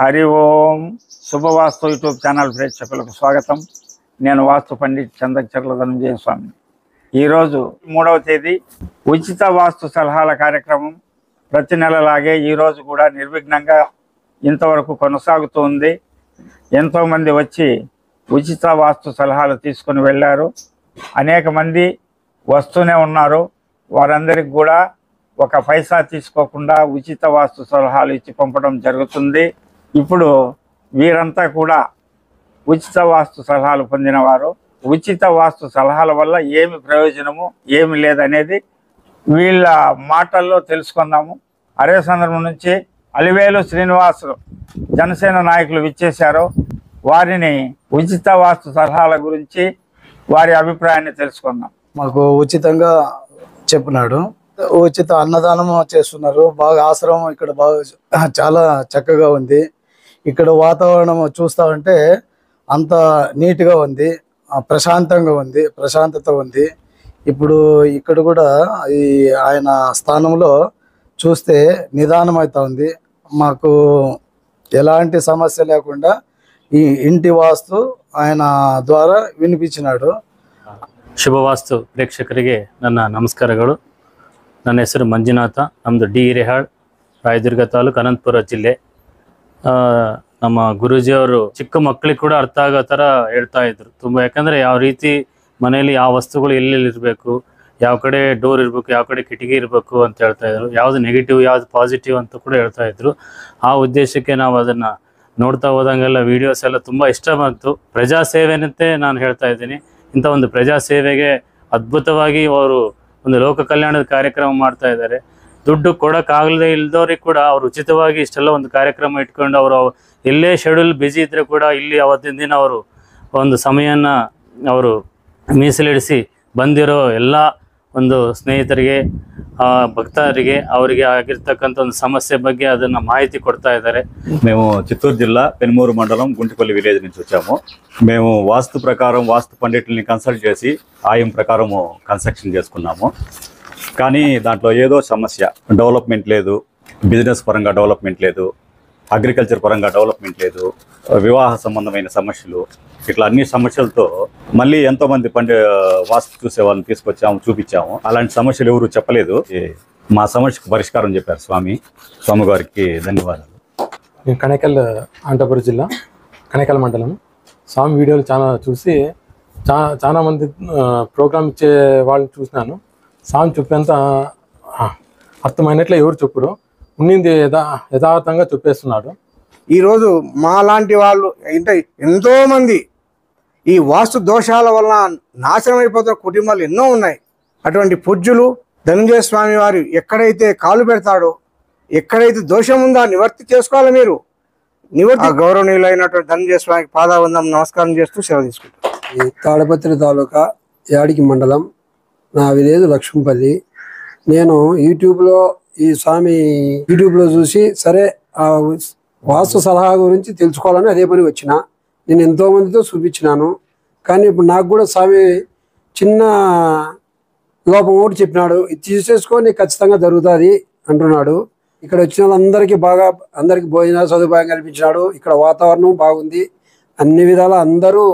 హరి ఓం శుభవాస్తు YouTube channel ప్రేక్షకులకు స్వాగతం. నేను వాస్తు పండిట్ చంద్రచర్ల ధనంజయ స్వామి. ఈరోజు 3వ తేదీ ఉచిత వాస్తు సలహాల కార్యక్రమం ప్రతి నెలలాగే ఈరోజు కూడా నిర్విఘ్నంగా ఇంతవరకు కొనసాగుతుంది. ఎంతోమంది వచ్చి ఉచిత వాస్తు సలహాలు తీసుకొని వెళ్ళారు. అనేక మంది వస్తూనే ఉన్నారు. వారందరికి కూడా ఒక పైసా తీసుకోకుండా ఉచిత వాస్తు సలహాలు ఇచ్చి పంపడం జరుగుతుంది. ఇప్పుడు వీరంతా కూడా ఉచిత వాస్తు సలహాలు పొందినవారు. ఉచిత వాస్తు సలహాల వల్ల ఏమి ప్రయోజనము ఏమి లేదనేది వీళ్ళ మాటల్లో తెలుసుకుందాము. అదే సందర్భం నుంచి అలివేలు శ్రీనివాసులు జనసేన నాయకులు విచ్చేశారు. వారిని ఉచిత వాస్తు సలహాల గురించి వారి అభిప్రాయాన్ని తెలుసుకుందాం. మాకు ఉచితంగా చెప్పినాడు. ఉచిత అన్నదానం చేస్తున్నారు. బాగా ఆశ్రమం ఇక్కడ బాగా చాలా చక్కగా ఉంది. ఇక్కడ వాతావరణం చూస్తా ఉంటే అంత నీట్గా ఉంది, ప్రశాంతంగా ఉంది, ప్రశాంతత ఉంది. ఇప్పుడు ఇక్కడ కూడా ఈ ఆయన స్థానంలో చూస్తే నిదానం అవుతా ఉంది. మాకు ఎలాంటి సమస్య లేకుండా ఈ ఇంటి వాస్తు ఆయన ద్వారా వినిపించినాడు. ಶುಭವಾಸ್ತು ಪ್ರೇಕ್ಷಕರಿಗೆ ನನ್ನ ನಮಸ್ಕಾರಗಳು. ನನ್ನ ಹೆಸರು ಮಂಜುನಾಥ. ನಮ್ಮದು ಡಿ ಹಿರೇಹಾಳ್, ರಾಯದುರ್ಗ ತಾಲೂಕು, ಅನಂತಪುರ ಜಿಲ್ಲೆ. ನಮ್ಮ ಗುರೂಜಿಯವರು ಚಿಕ್ಕ ಮಕ್ಕಳಿಗೆ ಕೂಡ ಅರ್ಥ ಆಗೋ ಥರ ಹೇಳ್ತಾ ಇದ್ರು ತುಂಬ. ಯಾಕಂದರೆ ಯಾವ ರೀತಿ ಮನೆಯಲ್ಲಿ ಯಾವ ವಸ್ತುಗಳು ಎಲ್ಲೆಲ್ಲಿ ಇರಬೇಕು, ಯಾವ ಕಡೆ ಡೋರ್ ಇರಬೇಕು, ಯಾವ ಕಡೆ ಕಿಟಕಿ ಇರಬೇಕು ಅಂತ ಹೇಳ್ತಾ ಇದ್ರು. ಯಾವುದು ನೆಗೆಟಿವ್ ಯಾವುದು ಪಾಸಿಟಿವ್ ಅಂತ ಕೂಡ ಹೇಳ್ತಾ ಇದ್ರು. ಆ ಉದ್ದೇಶಕ್ಕೆ ನಾವು ಅದನ್ನು ನೋಡ್ತಾ ಹೋದಂಗೆಲ್ಲ ವೀಡಿಯೋಸ್ ಎಲ್ಲ ತುಂಬ ಇಷ್ಟ ಬಂತು. ಪ್ರಜಾಸೇವೆನಂತೆ ನಾನು ಹೇಳ್ತಾ ಇದ್ದೀನಿ. ಇಂಥ ಒಂದು ಪ್ರಜಾಸೇವೆಗೆ ಅದ್ಭುತವಾಗಿ ಅವರು ಒಂದು ಲೋಕ ಕಲ್ಯಾಣದ ಕಾರ್ಯಕ್ರಮ ಮಾಡ್ತಾ ಇದ್ದಾರೆ. ದುಡ್ಡು ಕೊಡೋಕ್ಕಾಗದೇ ಇಲ್ದವ್ರಿಗೆ ಕೂಡ ಅವರು ಉಚಿತವಾಗಿ ಇಷ್ಟೆಲ್ಲ ಒಂದು ಕಾರ್ಯಕ್ರಮ ಇಟ್ಕೊಂಡು ಅವರು ಎಲ್ಲೇ ಶೆಡ್ಯೂಲ್ ಬ್ಯುಸಿ ಇದ್ದರೆ ಕೂಡ ಇಲ್ಲಿ ಅವತ್ತಿನ ದಿನ ಅವರು ಒಂದು ಸಮಯನ ಅವರು ಮೀಸಲಿಡಿಸಿ ಬಂದಿರೋ ಎಲ್ಲ ಒಂದು ಸ್ನೇಹಿತರಿಗೆ, భక్తರಿಗೆ ಅವರಿಗೆ ಆಗಿರ್ತಕ್ಕಂಥ ಒಂದು సమస్య ಬಗ್ಗೆ ಅದನ್ನು మాహితి కొడతా ఇದ್ದಾರೆ. మేము చిత్తూరు జిల్లా పెనుమూరు మండలం గుంటిపల్లి విలేజ్ నుంచి వచ్చాము. మేము వాస్తు ప్రకారం వాస్తు పండితుల్ని కన్సల్ట్ చేసి ఆయం ప్రకారము కన్స్ట్రక్షన్ చేసుకున్నాము. కానీ దాంట్లో ఏదో సమస్య, డెవలప్మెంట్ లేదు, బిజినెస్ పరంగా డెవలప్మెంట్ లేదు, అగ్రికల్చర్ పరంగా డెవలప్మెంట్ లేదు, వివాహ సంబంధమైన సమస్యలు, ఇట్లా అన్ని సమస్యలతో మళ్ళీ ఎంతోమంది వాస్తు చూసే వాళ్ళని తీసుకొచ్చాము, చూపించాము. అలాంటి సమస్యలు ఎవరు చెప్పలేదు. మా సమస్యకు పరిష్కారం చెప్పారు స్వామి గారికి ధన్యవాదాలు. నేను కనేకల్, అనంతపురం జిల్లా, కనేకల్ మండలం. స్వామి వీడియోలు చాలా చూసి చాలా మంది ప్రోగ్రామ్ ఇచ్చే వాళ్ళని చూసినాను. స్వామి చెప్పేంత అర్థమైనట్లు ఎవరు చెప్పురు, ఉన్నింది యథార్థంగా చెప్పేస్తున్నాడు. ఈరోజు మా లాంటి వాళ్ళు అంటే ఎంతోమంది ఈ వాస్తు దోషాల వల్ల నాశనం అయిపోతున్న కుటుంబాలు ఎన్నో ఉన్నాయి. అటువంటి పూజ్యులు ధనంజయ స్వామి వారు ఎక్కడైతే కాలు పెడతాడో, ఎక్కడైతే దోషం ఉందో నివర్తి చేసుకోవాలి. మీరు నివర్తి గౌరవనీయులైనటువంటి ధనంజయ స్వామికి పాదావందనం నమస్కారం చేస్తూ సెలవు తీసుకుంటాం. ఈ తాడపత్రి తాలూకా యాడికి మండలం, నా విలేజ్ లక్ష్మీపల్లి. నేను యూట్యూబ్లో ఈ స్వామి యూట్యూబ్లో చూసి సరే ఆ వాస్తు సలహా గురించి తెలుసుకోవాలని అదే పని వచ్చిన. నేను ఎంతోమందితో చూపించినాను. కానీ ఇప్పుడు నాకు కూడా స్వామి చిన్న లోపం ఒకటి చెప్పినాడు, ఇది తీసేసుకో నీకు ఖచ్చితంగా జరుగుతుంది అంటున్నాడు. ఇక్కడ వచ్చిన వాళ్ళందరికీ బాగా అందరికీ భోజన సదుపాయం కల్పించినాడు. ఇక్కడ వాతావరణం బాగుంది. అన్ని విధాలా అందరూ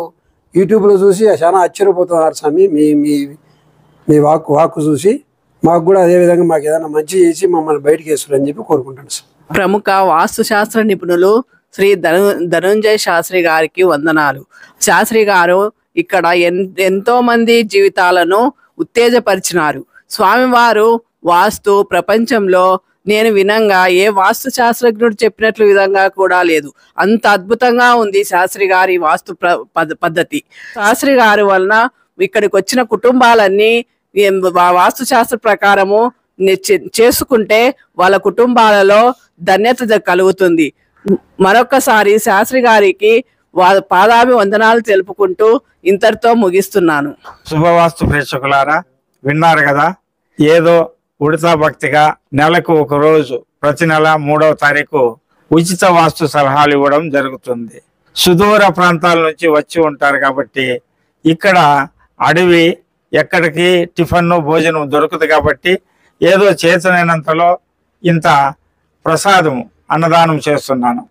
యూట్యూబ్లో చూసి చాలా ఆశ్చర్యపోతున్నారు. స్వామి మీ మీ మీ వాక్కు చూసి మాకు కూడా అదేవిధంగా మాకు ఏదైనా మంచి చేసి మమ్మల్ని బయటకు వేస్తారని చెప్పి కోరుకుంటాను సార్. ప్రముఖ వాస్తుశాస్త్ర నిపుణులు శ్రీ ధనంజయ శాస్త్రి గారికి వందనాలు. శాస్త్రి గారు ఇక్కడ ఎంతో మంది జీవితాలను ఉత్తేజపరిచినారు. స్వామివారు వాస్తు ప్రపంచంలో నేను వినంగా ఏ వాస్తు శాస్త్రజ్ఞుడు చెప్పినట్లు విధంగా కూడా లేదు. అంత అద్భుతంగా ఉంది శాస్త్రి గారి వాస్తు పద్ధతి. శాస్త్రి గారి వలన ఇక్కడికి వచ్చిన కుటుంబాలన్నీ వాస్తు శాస్త్ర ప్రకారము చేసుకుంటే వాళ్ళ కుటుంబాలలో ధన్యత కలుగుతుంది. మరొక్కసారి శాస్త్రి గారికి పాదాభి వందనాలు తెలుపుకుంటూ ఇంతటితో ముగిస్తున్నాను. శుభవాస్తు ప్రేక్షకులారా, విన్నారు కదా. ఏదో ఉడతా భక్తిగా నెలకు ఒక రోజు ప్రతి నెల 3వ తారీఖు ఉచిత వాస్తు సలహాలు ఇవ్వడం జరుగుతుంది. సుదూర ప్రాంతాల నుంచి వచ్చి ఉంటారు కాబట్టి ఇక్కడ అడవి ఎక్కడికి టిఫన్ భోజనం దొరుకుతుంది కాబట్టి ఏదో చేతనైనంతలో ఇంత ప్రసాదం అన్నదానం చేస్తున్నాను.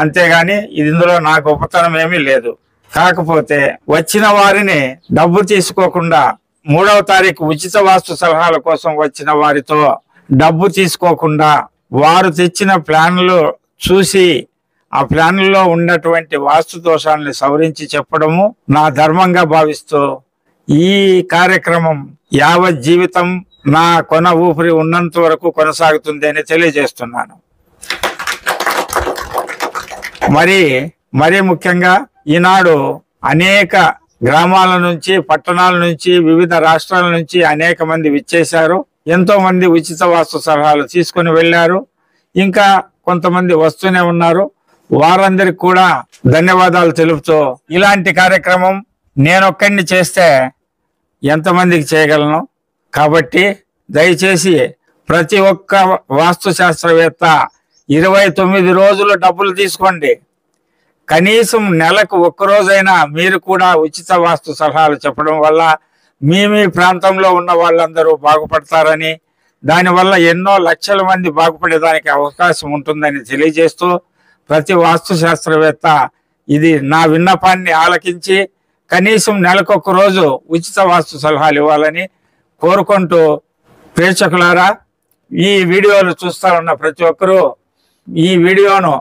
అంతేగాని ఇందులో నా గొప్పతనం ఏమీ లేదు. కాకపోతే వచ్చిన వారిని డబ్బు తీసుకోకుండా 3వ తారీఖు ఉచిత వాస్తు సలహాల కోసం వచ్చిన వారితో డబ్బు తీసుకోకుండా వారు తెచ్చిన ప్లాన్లు చూసి ఆ ప్లాన్లో ఉన్నటువంటి వాస్తు దోషాలని సవరించి చెప్పడము నా ధర్మంగా భావిస్తూ ఈ కార్యక్రమం యావత్ జీవితం నా కొన ఊపిరి ఉన్నంత వరకు కొనసాగుతుంది అని తెలియజేస్తున్నాను. మరి ముఖ్యంగా ఈనాడు అనేక గ్రామాల నుంచి, పట్టణాల నుంచి, వివిధ రాష్ట్రాల నుంచి అనేక మంది విచ్చేశారు. ఎంతో మంది ఉచిత వాస్తు సలహాలు తీసుకుని వెళ్ళారు. ఇంకా కొంతమంది వస్తూనే ఉన్నారు. వారందరికి కూడా ధన్యవాదాలు తెలుపుతూ, ఇలాంటి కార్యక్రమం నేనొక్కడిని చేస్తే ఎంతమందికి చేయగలను? కాబట్టి దయచేసి ప్రతి ఒక్క వాస్తు శాస్త్రవేత్త 29 రోజులు డబ్బులు తీసుకోండి. కనీసం నెలకు ఒక్కరోజైనా మీరు కూడా ఉచిత వాస్తు సలహాలు చెప్పడం వల్ల మీ ప్రాంతంలో ఉన్న వాళ్ళందరూ బాగుపడతారని, దానివల్ల ఎన్నో లక్షల మంది బాగుపడేదానికి అవకాశం ఉంటుందని తెలియజేస్తూ, ప్రతి వాస్తు శాస్త్రవేత్త ఇది నా విన్నపాన్ని ఆలకించి కనీసం నెలకొక రోజు ఉచిత వాస్తు సలహాలు ఇవ్వాలని కోరుకుంటూ, ప్రేక్షకులారా, ఈ వీడియోలు చూస్తా ఉన్న ప్రతి ఒక్కరూ ఈ వీడియోను,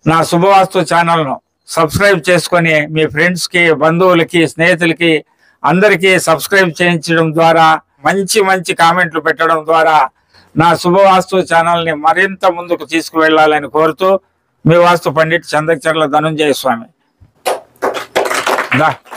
నా శుభవాస్తు ఛానల్ను సబ్స్క్రైబ్ చేసుకొని మీ ఫ్రెండ్స్కి, బంధువులకి, స్నేహితులకి అందరికీ సబ్స్క్రైబ్ చేయించడం ద్వారా, మంచి కామెంట్లు పెట్టడం ద్వారా నా శుభవాస్తు ఛానల్ని మరింత ముందుకు తీసుకువెళ్ళాలని కోరుతూ, మీ వాస్తు పండిట్ చందక్చర్ల ధనుంజయ స్వామి.